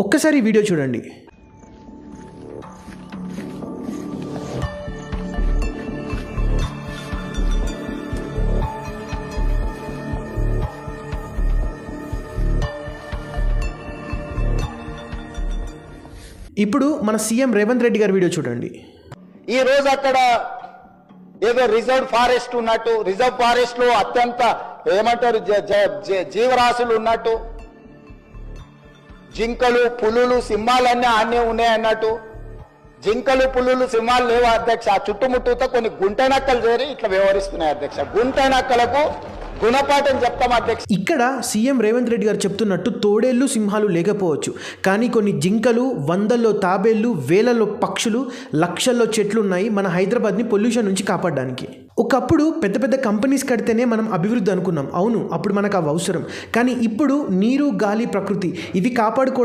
ఒక్కసారి వీడియో చూడండి. ఇప్పుడు మన సీఎం రేవంత్ రెడ్డి గారి వీడియో చూడండి. ఈ రోజు అక్కడ ఏదో రిజర్వ్ ఫారెస్ట్ ఉన్నట్టు, రిజర్వ్ ఫారెస్ట్ లో అత్యంత ఏమంటారు జీవరాశులు ఉన్నట్టు, జింకలు పులులు సింహాలన్నీ ఆనే ఉన్నాయి అన్నట్టు. జింకలు పులులు సింహాలు లేవు అధ్యక్ష. చుట్టుముట్టుతో కొన్ని గుంటనక్కలు చేరి ఇట్లా వ్యవహరిస్తున్నాయి అధ్యక్ష. గుంటనక్కలకు గుణపాఠం చెప్తాం అధ్యక్ష. ఇక్కడ సీఎం రేవంత్ రెడ్డి గారు చెప్తున్నట్టు తోడేళ్ళు సింహాలు లేకపోవచ్చు, కానీ కొన్ని జింకలు, వందల్లో తాబేళ్లు, వేలలో పక్షులు, లక్షల్లో చెట్లు ఉన్నాయి మన హైదరాబాద్ని పొల్యూషన్ నుంచి కాపాడడానికి. ఒకప్పుడు పెద్ద పెద్ద కంపెనీస్ కడితేనే మనం అభివృద్ధి అనుకున్నాం. అవును, అప్పుడు మనకు అవి అవసరం. కానీ ఇప్పుడు నీరు, గాలి, ప్రకృతి ఇవి కాపాడుకో